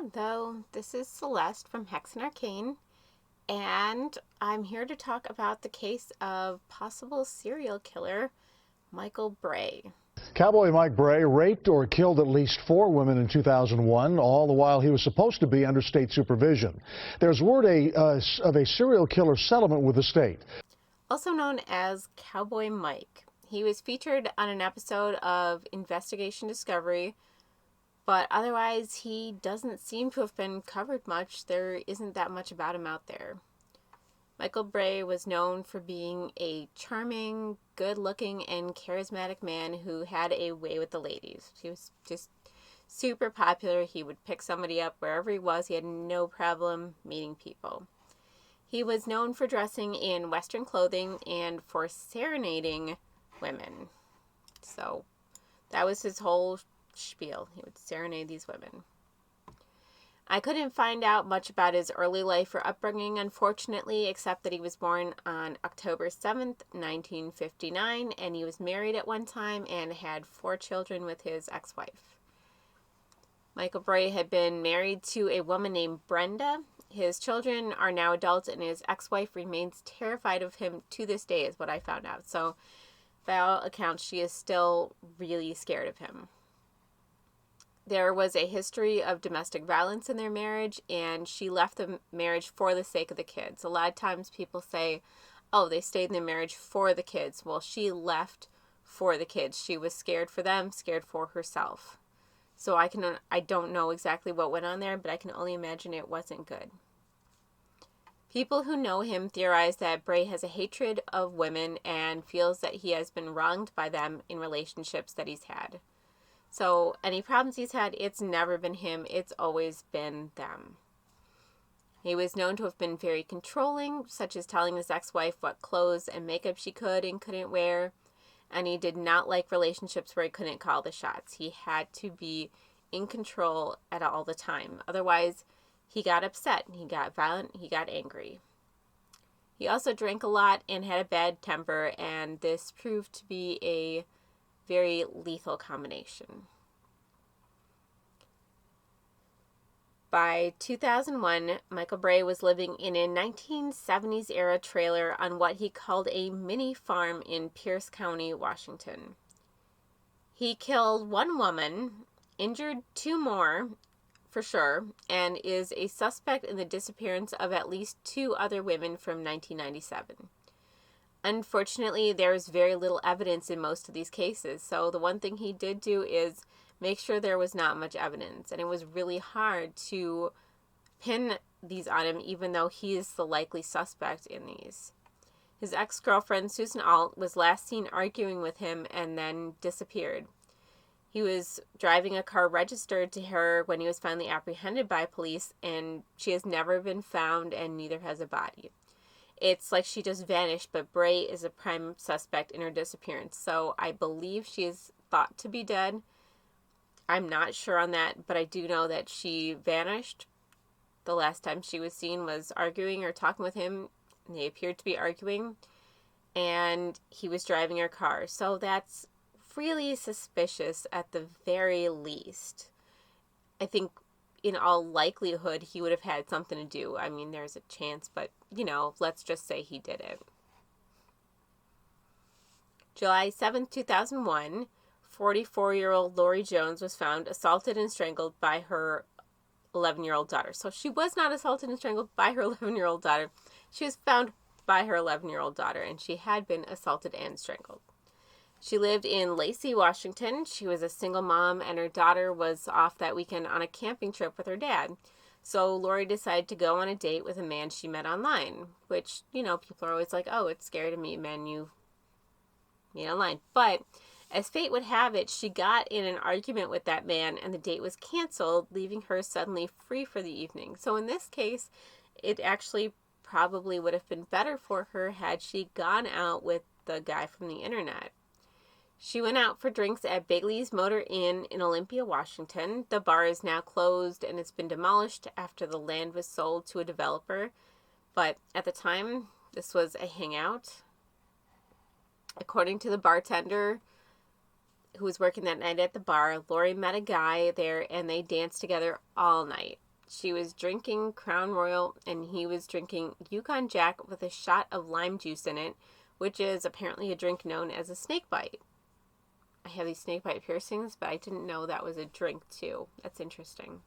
Hello, this is Celeste from Hexen Arcane, and I'm here to talk about the case of possible serial killer Michael Braae. Cowboy Mike Braae raped or killed at least 4 women in 2001, all the while he was supposed to be under state supervision. There's word of a serial killer settlement with the state. Also known as Cowboy Mike. He was featured on an episode of Investigation Discovery, but otherwise he doesn't seem to have been covered much. There isn't that much about him out there. Michael Braae was known for being a charming, good-looking, and charismatic man who had a way with the ladies. He was just super popular. He would pick somebody up wherever he was. He had no problem meeting people. He was known for dressing in Western clothing and for serenading women. So that was his whole spiel. He would serenade these women. I couldn't find out much about his early life or upbringing, unfortunately, except that he was born on October 7th, 1959, and he was married at one time and had 4 children with his ex-wife. Michael Braae had been married to a woman named Brenda. His children are now adults, and his ex-wife remains terrified of him to this day, is what I found out. So, by all accounts, she is still really scared of him. There was a history of domestic violence in their marriage, and she left the marriage for the sake of the kids. A lot of times people say, oh, they stayed in their marriage for the kids. Well, she left for the kids. She was scared for them, scared for herself. So I don't know exactly what went on there, but I can only imagine it wasn't good. People who know him theorize that Braae has a hatred of women and feels that he has been wronged by them in relationships that he's had. So any problems he's had, it's never been him, it's always been them. He was known to have been very controlling, such as telling his ex-wife what clothes and makeup she could and couldn't wear. And he did not like relationships where he couldn't call the shots. He had to be in control at all the time. Otherwise, he got upset, he got violent, he got angry. He also drank a lot and had a bad temper, and this proved to be a very lethal combination. By 2001, Michael Braae was living in a 1970s era trailer on what he called a mini farm in Pierce County, Washington. He killed 1 woman, injured 2 more, for sure, and is a suspect in the disappearance of at least 2 other women from 1997. Unfortunately, there is very little evidence in most of these cases, so the one thing he did do is make sure there was not much evidence, and it was really hard to pin these on him, even though he is the likely suspect in these. His ex-girlfriend, Susan Alt, was last seen arguing with him and then disappeared. He was driving a car registered to her when he was finally apprehended by police, and she has never been found, and neither has a body. It's like she just vanished, but Braae is a prime suspect in her disappearance. So I believe she is thought to be dead. I'm not sure on that, but I do know that she vanished. The last time she was seen was arguing or talking with him. And they appeared to be arguing. And he was driving her car. So that's really suspicious at the very least. I think in all likelihood, he would have had something to do. I mean, there's a chance, but, let's just say he did it. July 7th, 2001, 44-year-old Lori Jones was found assaulted and strangled by her 11-year-old daughter. So she was not assaulted and strangled by her 11-year-old daughter. She was found by her 11-year-old daughter, and she had been assaulted and strangled. She lived in Lacey, Washington. She was a single mom, and her daughter was off that weekend on a camping trip with her dad. So Lori decided to go on a date with a man she met online, which, people are always like, oh, it's scary to meet men you meet online. But as fate would have it, she got in an argument with that man, and the date was canceled, leaving her suddenly free for the evening. So in this case, it actually probably would have been better for her had she gone out with the guy from the internet. She went out for drinks at Bailey's Motor Inn in Olympia, Washington. The bar is now closed and it's been demolished after the land was sold to a developer. But at the time, this was a hangout. According to the bartender who was working that night at the bar, Lori met a guy there and they danced together all night. She was drinking Crown Royal and he was drinking Yukon Jack with a shot of lime juice in it, which is apparently a drink known as a snake bite. I have these snake bite piercings, but I didn't know that was a drink too. That's interesting.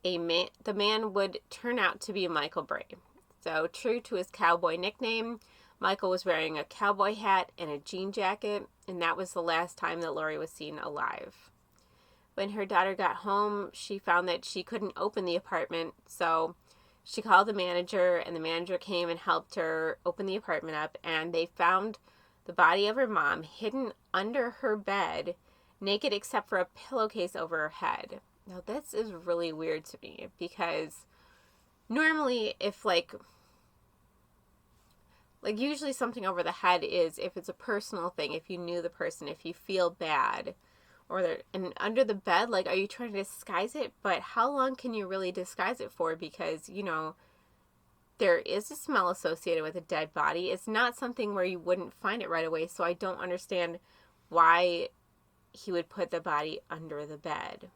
The man would turn out to be Michael Braae. So, true to his cowboy nickname, Michael was wearing a cowboy hat and a jean jacket, and that was the last time that Lori was seen alive. When her daughter got home, she found that she couldn't open the apartment, so she called the manager, and the manager came and helped her open the apartment up, and they found the body of her mom hidden under her bed, naked except for a pillowcase over her head. Now, this is really weird to me, because normally if usually something over the head is if it's a personal thing, if you knew the person, if you feel bad, and under the bed, are you trying to disguise it? But how long can you really disguise it for? Because, there is a smell associated with a dead body. It's not something where you wouldn't find it right away, so I don't understand why he would put the body under the bed.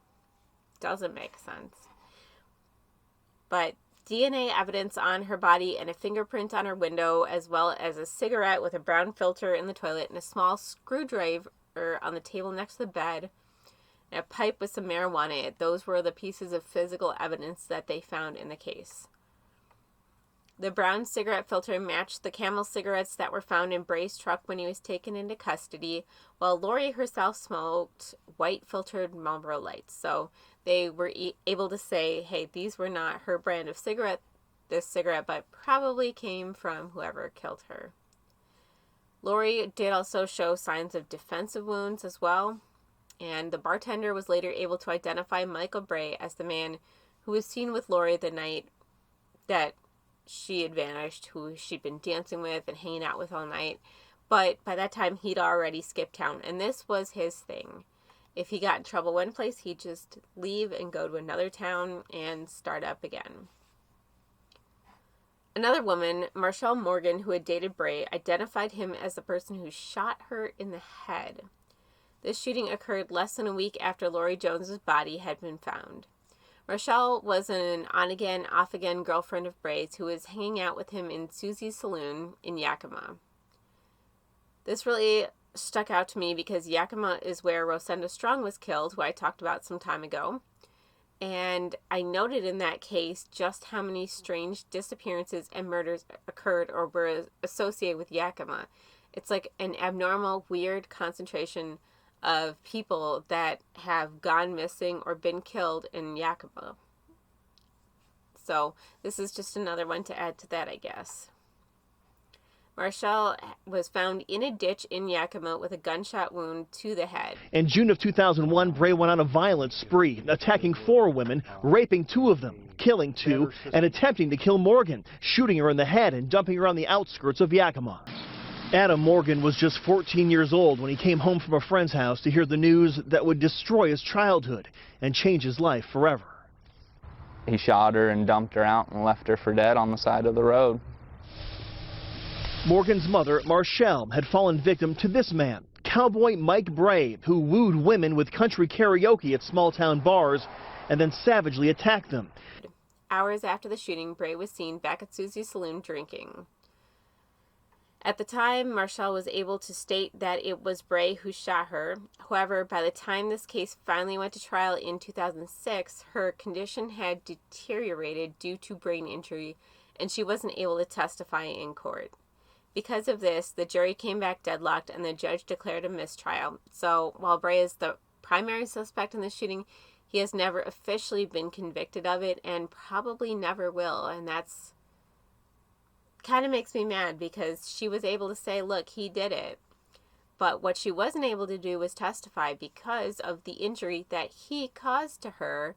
Doesn't make sense. But DNA evidence on her body and a fingerprint on her window, as well as a cigarette with a brown filter in the toilet and a small screwdriver on the table next to the bed, and a pipe with some marijuana in it. Those were the pieces of physical evidence that they found in the case. The brown cigarette filter matched the Camel cigarettes that were found in Braae's truck when he was taken into custody, while Lori herself smoked white-filtered Marlboro Lights. So they were able to say, hey, these were not her brand of cigarette, but probably came from whoever killed her. Lori did also show signs of defensive wounds as well, and the bartender was later able to identify Michael Braae as the man who was seen with Lori the night that she had vanished, who she'd been dancing with and hanging out with all night. But by that time, he'd already skipped town, and this was his thing. If he got in trouble one place, he'd just leave and go to another town and start up again. Another woman, Marshall Morgan, who had dated Braae, identified him as the person who shot her in the head. This shooting occurred less than a week after Lori Jones's body had been found. Marshall was an on-again, off-again girlfriend of Braae's who was hanging out with him in Susie's Saloon in Yakima. This really stuck out to me because Yakima is where Rosenda Strong was killed, who I talked about some time ago. And I noted in that case just how many strange disappearances and murders occurred or were associated with Yakima. It's like an abnormal, weird concentration of people that have gone missing or been killed in Yakima. So this is just another one to add to that, I guess. Marshall was found in a ditch in Yakima with a gunshot wound to the head. In June of 2001, Braae went on a violent spree, attacking 4 women, raping 2 of them, killing 2, and attempting to kill Morgan, shooting her in the head and dumping her on the outskirts of Yakima. Adam Morgan was just 14 years old when he came home from a friend's house to hear the news that would destroy his childhood and change his life forever. He shot her and dumped her out and left her for dead on the side of the road. Morgan's mother, Marshall, had fallen victim to this man, Cowboy Mike Braae, who wooed women with country karaoke at small-town bars and then savagely attacked them. Hours after the shooting, Braae was seen back at Susie's Saloon drinking. At the time, Marshall was able to state that it was Braae who shot her. However, by the time this case finally went to trial in 2006, her condition had deteriorated due to brain injury, and she wasn't able to testify in court. Because of this, the jury came back deadlocked, and the judge declared a mistrial. So, while Braae is the primary suspect in the shooting, he has never officially been convicted of it, and probably never will, and that's kind of makes me mad because she was able to say, look, he did it. But what she wasn't able to do was testify because of the injury that he caused to her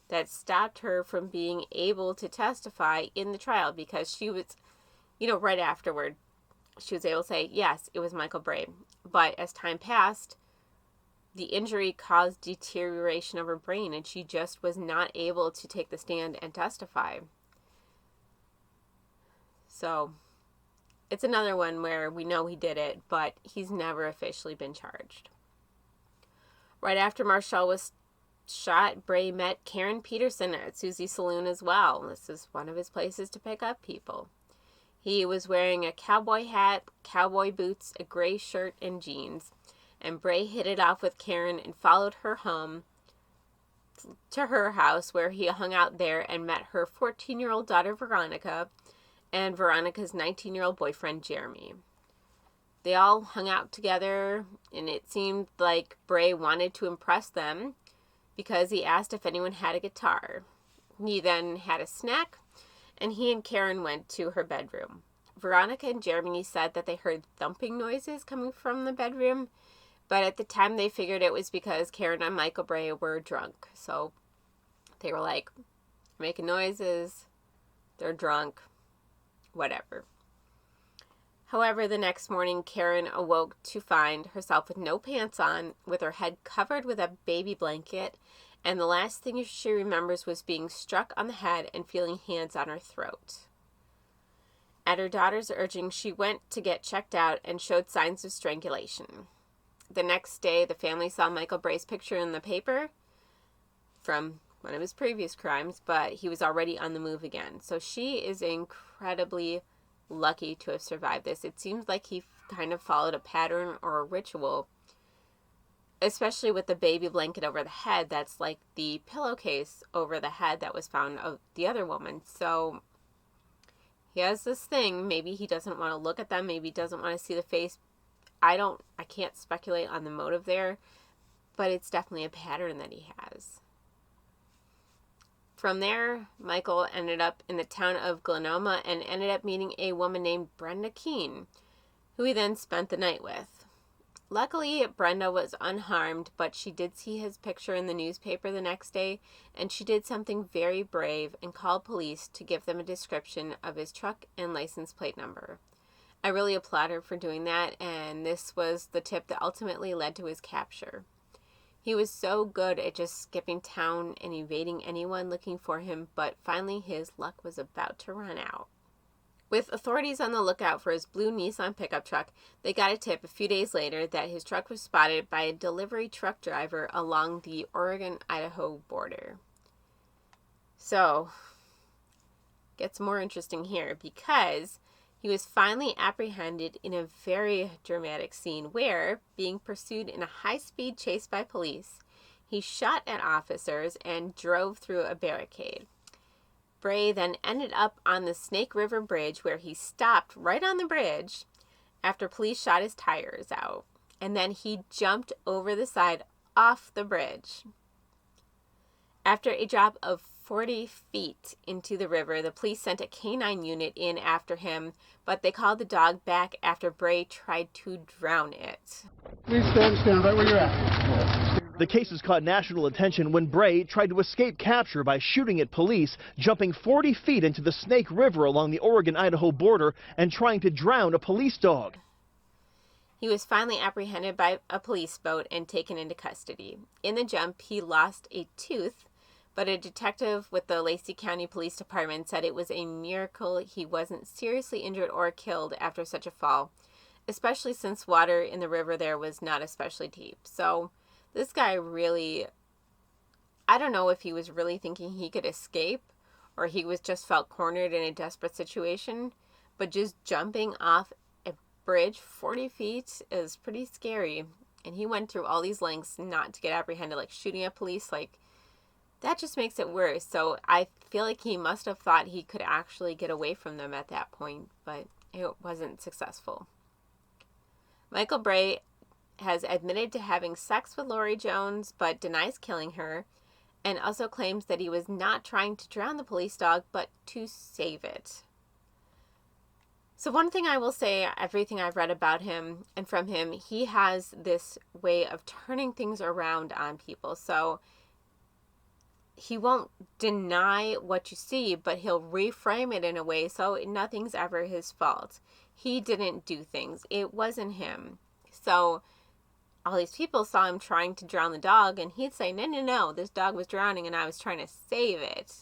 that stopped her from being able to testify in the trial, because she was, right afterward, she was able to say, yes, it was Michael Braae. But as time passed, the injury caused deterioration of her brain, and she just was not able to take the stand and testify. So, it's another one where we know he did it, but he's never officially been charged. Right after Marshall was shot, Braae met Karen Peterson at Susie's Saloon as well. This is one of his places to pick up people. He was wearing a cowboy hat, cowboy boots, a gray shirt, and jeans. And Braae hit it off with Karen and followed her home to her house, where he hung out there and met her 14-year-old daughter Veronica and Veronica's 19-year-old boyfriend Jeremy. They all hung out together, and it seemed like Braae wanted to impress them because he asked if anyone had a guitar. He then had a snack, and he and Karen went to her bedroom. Veronica and Jeremy said that they heard thumping noises coming from the bedroom, but at the time they figured it was because Karen and Michael Braae were drunk. So they were like, making noises, they're drunk, whatever. However, the next morning, Karen awoke to find herself with no pants on, with her head covered with a baby blanket, and the last thing she remembers was being struck on the head and feeling hands on her throat. At her daughter's urging, she went to get checked out and showed signs of strangulation. The next day, the family saw Michael Braae's picture in the paper from one of his previous crimes, but he was already on the move again. So she is incredibly lucky to have survived this. It seems like he kind of followed a pattern or a ritual, especially with the baby blanket over the head. That's like the pillowcase over the head that was found of the other woman. So he has this thing. Maybe he doesn't want to look at them. Maybe he doesn't want to see the face. I can't speculate on the motive there, but it's definitely a pattern that he has. From there, Michael ended up in the town of Glenoma and ended up meeting a woman named Brenda Keene, who he then spent the night with. Luckily, Brenda was unharmed, but she did see his picture in the newspaper the next day, and she did something very brave and called police to give them a description of his truck and license plate number. I really applaud her for doing that, and this was the tip that ultimately led to his capture. He was so good at just skipping town and evading anyone looking for him, but finally his luck was about to run out. With authorities on the lookout for his blue Nissan pickup truck, they got a tip a few days later that his truck was spotted by a delivery truck driver along the Oregon-Idaho border. So, it gets more interesting here because he was finally apprehended in a very dramatic scene where, being pursued in a high-speed chase by police, he shot at officers and drove through a barricade. Braae then ended up on the Snake River Bridge, where he stopped right on the bridge after police shot his tires out, and then he jumped over the side off the bridge. After a drop of 40 feet into the river, the police sent a canine unit in after him, but they called the dog back after Braae tried to drown it. Please stand right where you're at. The case has caught national attention when Braae tried to escape capture by shooting at police, jumping 40 feet into the Snake River along the Oregon-Idaho border, and trying to drown a police dog. He was finally apprehended by a police boat and taken into custody. In the jump, he lost a tooth, but a detective with the Lacey County Police Department said it was a miracle he wasn't seriously injured or killed after such a fall, especially since water in the river there was not especially deep. So this guy really, I don't know if he was really thinking he could escape or he was just felt cornered in a desperate situation, but just jumping off a bridge 40 feet is pretty scary. And he went through all these lengths not to get apprehended, like shooting at police, like that just makes it worse. So I feel like he must have thought he could actually get away from them at that point, but it wasn't successful. Michael Braae has admitted to having sex with Lori Jones, but denies killing her, and also claims that he was not trying to drown the police dog, but to save it. So one thing I will say, everything I've read about him and from him, he has this way of turning things around on people. So he won't deny what you see, but he'll reframe it in a way so nothing's ever his fault. He didn't do things. It wasn't him. So all these people saw him trying to drown the dog, and he'd say, no, this dog was drowning and I was trying to save it.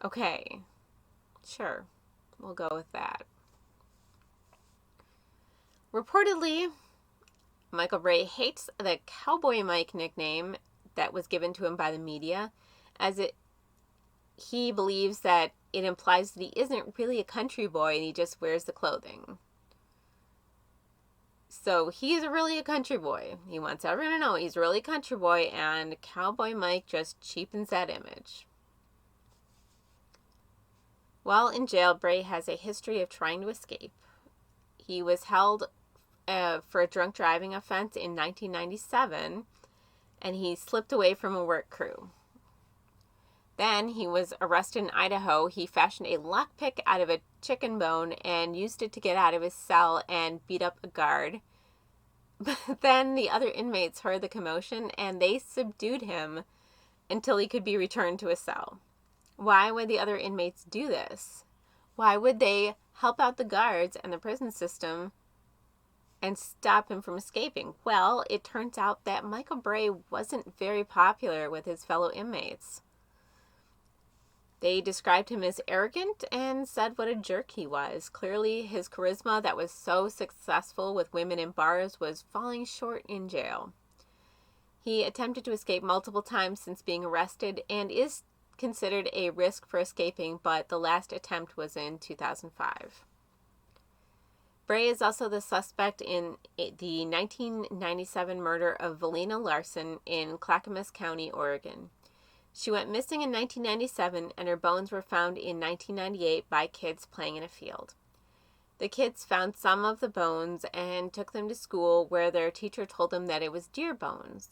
Okay, sure, we'll go with that. Reportedly, Michael Braae hates the Cowboy Mike nickname that was given to him by the media, he believes that it implies that he isn't really a country boy and he just wears the clothing. So he's really a country boy. He wants everyone to know he's really a country boy, and Cowboy Mike just cheapens that image. While in jail, Braae has a history of trying to escape. He was held for a drunk driving offense in 1997, and he slipped away from a work crew. Then he was arrested in Idaho. He fashioned a lockpick out of a chicken bone and used it to get out of his cell and beat up a guard. But then the other inmates heard the commotion and they subdued him until he could be returned to his cell. Why would the other inmates do this? Why would they help out the guards and the prison system and stop him from escaping? Well, it turns out that Michael Braae wasn't very popular with his fellow inmates. They described him as arrogant and said what a jerk he was. Clearly, his charisma that was so successful with women in bars was falling short in jail. He attempted to escape multiple times since being arrested and is considered a risk for escaping, but the last attempt was in 2005. Braae is also the suspect in the 1997 murder of Valina Larson in Clackamas County, Oregon. She went missing in 1997, and her bones were found in 1998 by kids playing in a field. The kids found some of the bones and took them to school, where their teacher told them that it was deer bones.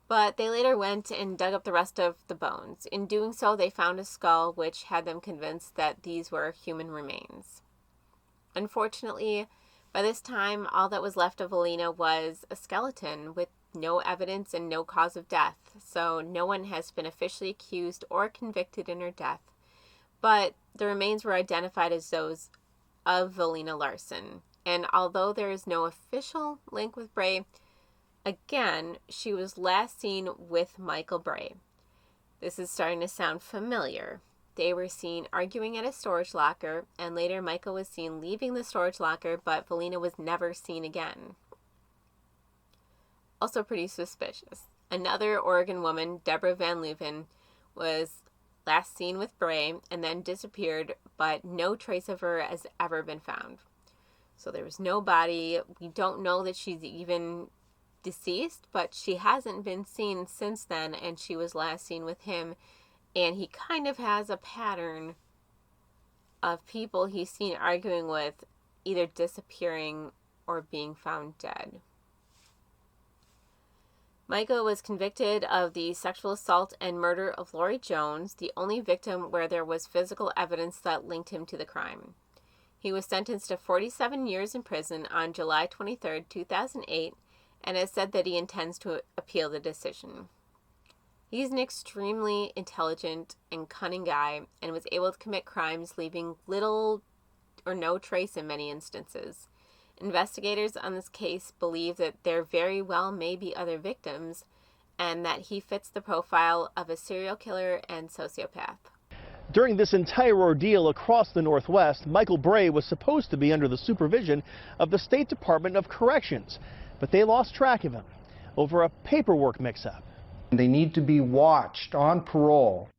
But they later went and dug up the rest of the bones. In doing so, they found a skull, which had them convinced that these were human remains. Unfortunately, by this time, all that was left of Valina was a skeleton with no evidence and no cause of death, so no one has been officially accused or convicted in her death. But the remains were identified as those of Valina Larson, and although there is no official link with Braae, again, she was last seen with Michael Braae. This is starting to sound familiar. They were seen arguing at a storage locker, and later Michael was seen leaving the storage locker, but Valina was never seen again. Also pretty suspicious. Another Oregon woman, Deborah Van Leuven, was last seen with Braae and then disappeared, but no trace of her has ever been found. So there was no body. We don't know that she's even deceased, but she hasn't been seen since then, and she was last seen with him, and he kind of has a pattern of people he's seen arguing with either disappearing or being found dead. Michael was convicted of the sexual assault and murder of Lori Jones, the only victim where there was physical evidence that linked him to the crime. He was sentenced to 47 years in prison on July 23, 2008, and has said that he intends to appeal the decision. He's an extremely intelligent and cunning guy and was able to commit crimes leaving little or no trace in many instances. Investigators on this case believe that there very well may be other victims and that he fits the profile of a serial killer and sociopath. During this entire ordeal across the Northwest, Michael Braae was supposed to be under the supervision of the State Department of Corrections, but they lost track of him over a paperwork mix-up. They need to be watched on parole.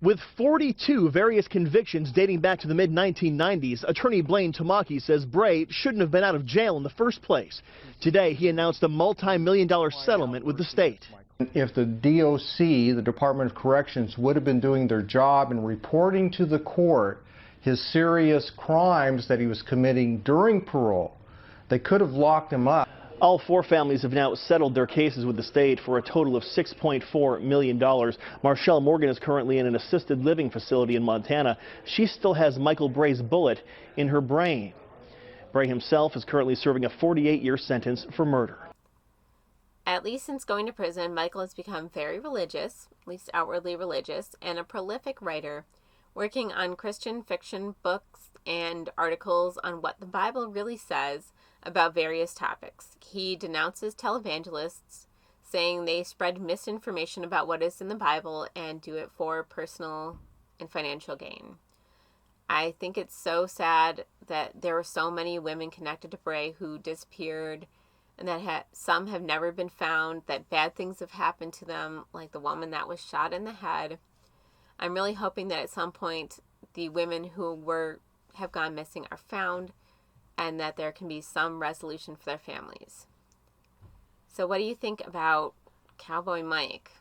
With 42 various convictions dating back to the mid-1990s, attorney Blaine Tamaki says Braae shouldn't have been out of jail in the first place. Today, he announced a multi-million-dollar settlement with the state. If the DOC, the Department of Corrections, would have been doing their job and reporting to the court his serious crimes that he was committing during parole, they could have locked him up. All four families have now settled their cases with the state for a total of $6.4 million. Marshall Morgan is currently in an assisted living facility in Montana. She still has Michael Braae's bullet in her brain. Braae himself is currently serving a 48-year sentence for murder. At least since going to prison, Michael has become very religious, at least outwardly religious, and a prolific writer, working on Christian fiction books and articles on what the Bible really says about various topics. He denounces televangelists, saying they spread misinformation about what is in the Bible and do it for personal and financial gain. I think it's so sad that there were so many women connected to Braae who disappeared and that some have never been found, that bad things have happened to them, like the woman that was shot in the head. I'm really hoping that at some point the women who have gone missing are found, and that there can be some resolution for their families. So what do you think about Cowboy Mike?